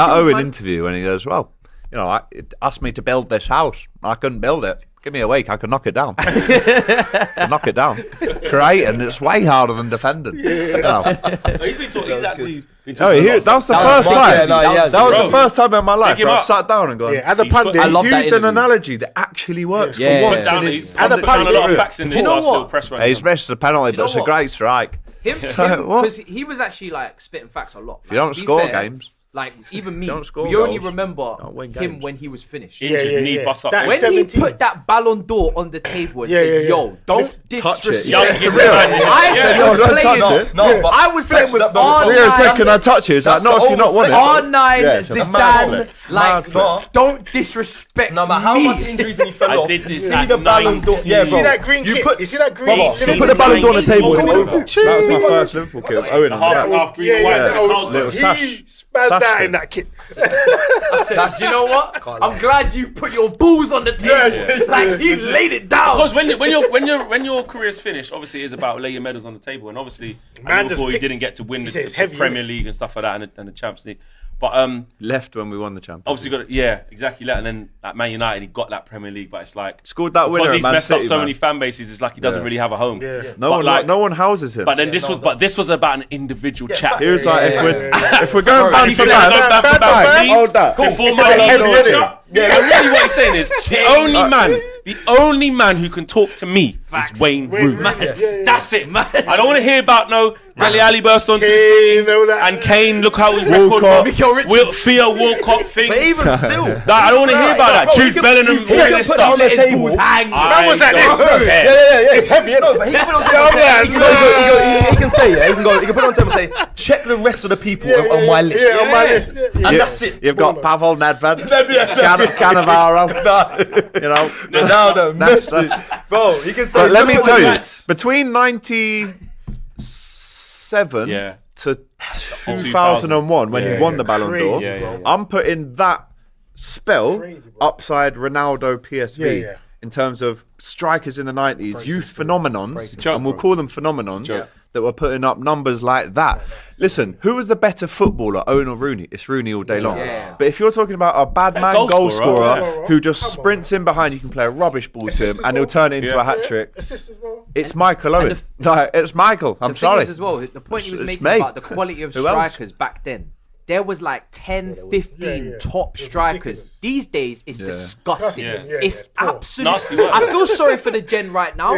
That Owen interview when he goes, well, you know, it asked me to build this house. I couldn't build it. Give me a week, I can knock it down. Knock it down. Creating, it's way harder than defending. You know. He's been talking. He's actually been talking. That was the first time. That was the first time in my life where I've sat down and gone. Yeah, and the pundit. He's used an analogy that actually works for once. He's done a lot of facts in this last little press run. He's missed the penalty, but it's a great strike. Because he was actually like spitting facts a lot. If you don't score games. Like, even me, Don't score we only goals. remember Don't him when he was finished. Injured, knee bust up. When 17. he put that Ballon d'Or on the table and said, yo, don't disrespect Young, I was playing with R9. Rio said, can I touch you? It's like, no, if you're not wanting R9, Zidane, like, don't disrespect no matter how much injuries he fell off. did You this see at the Ballon d'Or. You see that green kit? You see that green kit? Put the Ballon d'Or on the table. That was my first Liverpool kit. Owen on that. Half green and white. Little sash. He spazzed out in that kit. I said, you know what? I'm glad you put your balls on the table. Like, you laid it down. Because when your career's finished, obviously it's about laying medals on the table, and obviously at Liverpool he didn't get to win the Premier League and stuff like that, and the Champions League. But left when we won the Champions obviously exactly that. And then at Man United he got that Premier League, but it's like scored that winner because at he's Man messed City, up so man. many fan bases. It's like he doesn't really have a home. No one houses him. But then this was about an individual chat. He was like, if we're going bad for that, hold that. Before my and really what he's saying is the only man who can talk to me is Wayne Rooney. That's it, man. I don't want to hear about no Dele Alli burst onto the scene and Kane. Look how his record. Theo Walcott thing. But even still, I don't want to hear about that. Jude Bellingham, all this stuff. That was like this. It's heavy, isn't it? But he can put it on table. He can say, he can put it on table and say, check the rest of the people on my list. Yeah, on my list. And that's it. You've got Pavel Nedved, Cannavaro, you know, Ronaldo, Messi. Bro, he can say. But let me tell you, between 97 to 2001, when he won the Ballon d'Or, I'm putting that spell upside Ronaldo PSV in terms of strikers in the 90s, youth phenomenons, and we'll call them phenomenons, that were putting up numbers like that. Listen, who was the better footballer, Owen or Rooney? It's Rooney all day long. But if you're talking about a bad man goal scorer who just sprints in behind, you can play a rubbish ball to him and he'll turn it into a hat trick. It's Michael Owen. It's Michael. I'm sorry. As well, the point he was making about the quality of strikers back then. There was like 10, 15 top strikers. These days, it's disgusting. It's absolutely... I feel sorry for the gen right now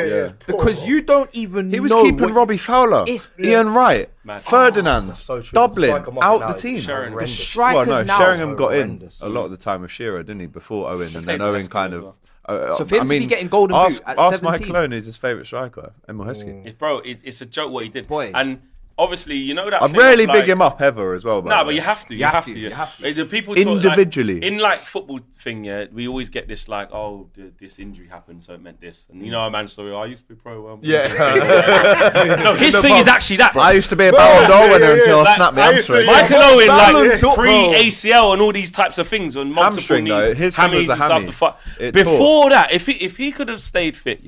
because you don't even know... He was keeping Robbie Fowler, Ian Wright, Ferdinand, Dublin, out the team. The strikers now... Sheringham got in a lot of the time with Shearer, didn't he, before Owen, and then Owen kind of... So for him to be getting golden boot at 17... Ask Michael Owen who's his favourite striker, Emil Heskey. Bro, it's a joke what he did. And... Obviously, you know that. I rarely big him up ever as well. No, but you have to. You have to. The people individually in like football thing. Yeah, we always get this like, oh, this injury happened, so it meant this. And you know, a man's story. I used to be pro. No, his thing is actually that. I used to be a Ballon d'Or winner until I snapped my hamstring. Michael Owen, like pre-ACL and all these types of things, on multiple knees, his hammies and stuff. Before that, if he could have stayed fit,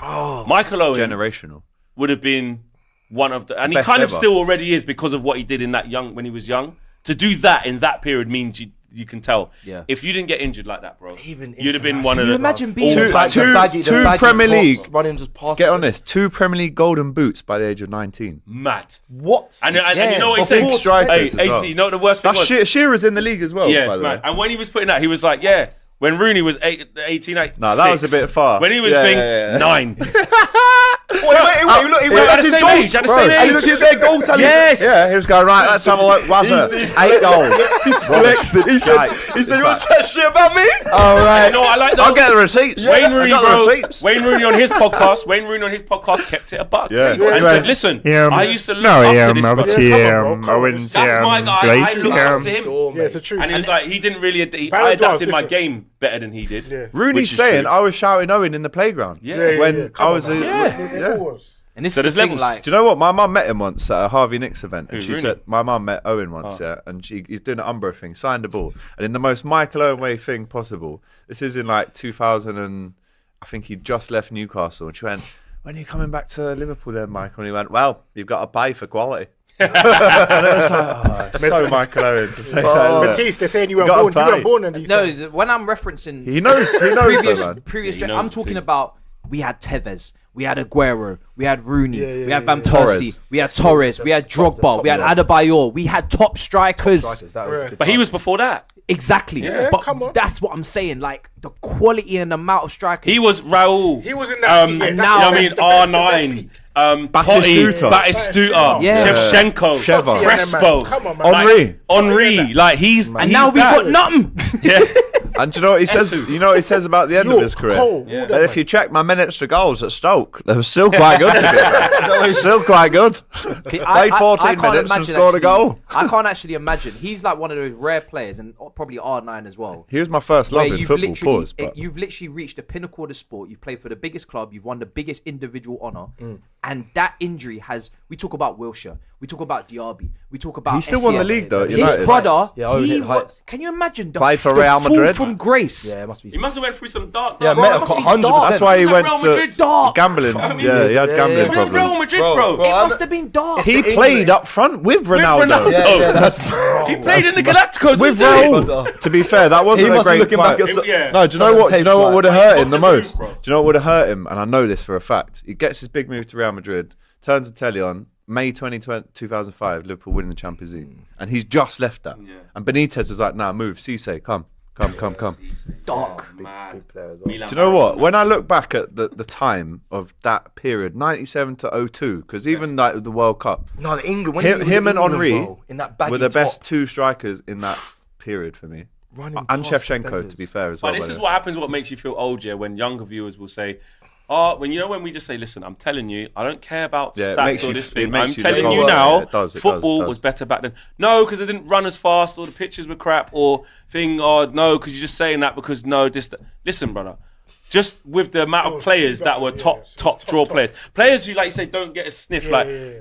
Michael Owen generational would have been one of the, and he kind of still already is because of what he did in that when he was young. To do that in that period means you can tell. Yeah. If you didn't get injured like that, bro, you'd have been one of the. Imagine being two Premier League. Get on this. 2 Premier League golden boots by the age of 19. Mad. What? And you know what he said? You know what the worst thing was? Shearer's in the league as well. Yes, man. And when he was putting that, he was like, when Rooney was 18, no, that was a bit far. When he was 9. Wait, look, at the same age. At the same age. And look at their goal tally. Yes. Yeah, he was going, right, let's have a look. Wazza, 8 goals. He's flexing. He said, you want to chat shit about me? All right. You know, I like that. I'll get the receipts. Wayne Rooney, bro. Wayne Rooney on his podcast kept it a buck. Yeah. And said, listen, I used to look up to this brother. That's my guy. I look up to him. Yeah, it's a truth. And he was like, he didn't really... I adapted my game better than he did. Rooney's saying, I was shouting Owen in the playground. When I was And this so is there's levels. like, do you know what? My mum met him once at a Harvey Nicks event, and she said my mum met Owen once, and he's doing an Umbro thing, signed the ball, and in the most Michael Owen way thing possible. This is in like 2000, and I think he just left Newcastle, and she went, "When are you coming back to Liverpool, then, Michael?" And he went, "Well, you've got to pay for quality." And it was like, so Michael Owen to say that. Matisse, they're saying you weren't born in these times. No, when I'm referencing He knows previous He knows I'm the talking team. about we had Tevez, we had Aguero, we had Rooney, we had Van Torres. Persie, we had Torres, we had Drogba, we had Adebayor, we had top strikers. But he was before that. Exactly. Yeah, but come on. that's what I'm saying. Like the quality and amount of strikers. He was Raul. He was in that. And now- I mean, R9. Totti, Batistuta. Batistuta, Yeah. Shevchenko, Sheva. Crespo, Come on, man. Henry. like he's and now we that. got nothing. Yeah. And do you know what he says? You know what he says about the end of his career? Cole, That if you check my minutes to goals at Stoke, they were still quite good. Still quite good. Played 14 can't minutes and imagine scored a actually- goal. I can't actually imagine. He's like one of those rare players, and probably R9 as well. He was my first love Where in you've football. literally, Pause. But you've literally reached the pinnacle of the sport. You've played for the biggest club. You've won the biggest individual honour, and that injury has. We talk about Wilshere. We talk about Diaby. We talk about. he still won the Essien. league though. at His United. brother, Yeah, Owen he hit heights. can you imagine the, Played for the Real fall Madrid. from grace? Yeah, it must be. He must have went through some dark. Yeah, bro. mate, must be 100%. dark. That's why he He was went at Real to Madrid. Dark. gambling. Yeah, he had gambling He was at Real problems. Madrid, Bro, bro. bro. It I'm- must have been dark. He played up front with Ronaldo. Ronaldo. Yeah, that's. He played in the Galacticos With Raul. Raul. To be fair, that wasn't He a must be great looking back fight. at. Yeah. No, do you know what? Do you know what would have Like, hurt he him the got the most? move, bro. Do you know what would have hurt him? And I know this for a fact. He gets his big move to Real Madrid, turns the telly on. May 2005, Liverpool winning the Champions League, and he's just left that. Yeah. And Benitez was like, "Nah, move, Cisse, come." Dark. Mad. player as well. Milan Do you know what? Barossa, When I look back at the time of that period, 97 to 02, because even like the World Cup, No, the England. When him, he was him in and England, Henri bro, in that baggy were the best top, two strikers in that period for me. running And past Shevchenko, defenders. to be fair, as well. But this by is the what happens. What makes you feel old, yeah? When younger viewers will say, "Oh, when we just say, listen, I'm telling you, I don't care about Yeah, it makes stats or you- this it thing. makes I'm you telling look you old. now, Yeah, it does, football was better back then. No, because they didn't run as fast, or the pitches were crap, or thing. Or no, because you're just saying that because no, this. Listen, brother." Just with the amount of players that were top draw players. Players who, like you say, don't get a sniff.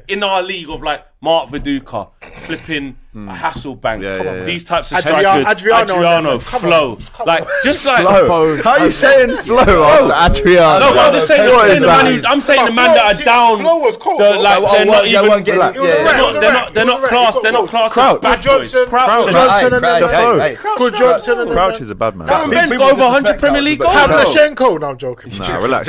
In our league of like Mark Viduka, flipping Hasselbank, Yeah, yeah, yeah. these types of Adriano, strikers, Adriano, Flo. Like, just like... Flo. How are you saying Flo after Adriano? No, but I'm just saying, What I'm is saying that? I'm saying the man that are down. Flo was cold, the- bro. like, they're not even. They're not classed. They're not classed as Crouch. bad boys. Johnson. Crouch. Johnson and Crouch. then Hey, Good Johnson and Crouch is a bad man. Calvin Ben got over 100 Premier League goals. Pavlyuchenko. No, I'm joking. Nah, relax.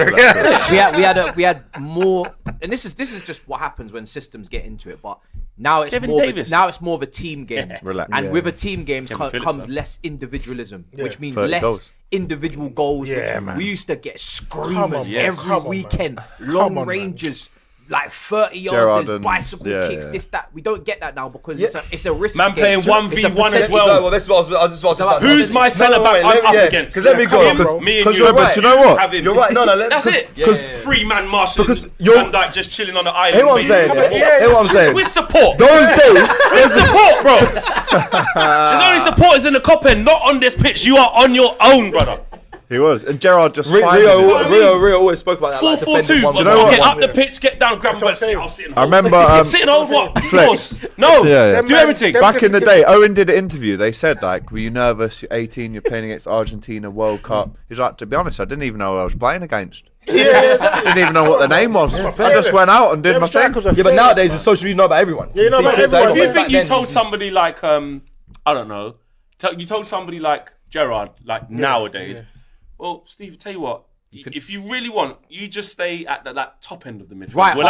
we had more, and this is just what happens when systems get into it. But now it's Kevin more Davis. now it's more of a team game. Relax. And Yeah. with a team game Phillips, comes huh? less individualism, which means 30 less goals. individual goals. Yeah, which man. We used to get screamers man. every Come on, man. weekend, Come long on, man. ranges. Like 30 Gerrard yarders, and- bicycle yeah, kicks, yeah. this, that. We don't get that now because it's a risk. Man game. playing 1v1 as well. No, well, this is what I was about to Who's my centre back I'm up against? Because let me go. Him, me and Because you. you're But right. you know what? Have him. You're right. No, That's it. Because Free man Marshall. Because and you're- Van Dijk just chilling on the island. hear what I'm saying. Hear what I'm saying. With support. Those days, With support, bro. There's only supporters in the cop end, not on this pitch. You are on your own, brother. He was. And Gerrard just finding it. Rio always spoke about that. 4-4-2. Like, you know what? Get up the pitch, get down, grab the ball. what I'm saying. I'll sit and I hold. remember Sit and hold what? Flex. No. Yeah, yeah. Do everything. back in the day, Owen did an interview. They said, like, were you nervous? You're 18, you're playing against Argentina World Cup. He's like, to be honest, I didn't even know who I was playing against. I didn't even know what the name was. I just went out and did my thing. yeah, but nowadays it's social media, you know about everyone. Yeah, you know see about clips everyone. If you Back think you then, told it's just- somebody like, I don't know, you told somebody like Gerrard, like nowadays, well, Steve, tell you what, if you really want, you just stay at that top end of the midfield. Right. Well,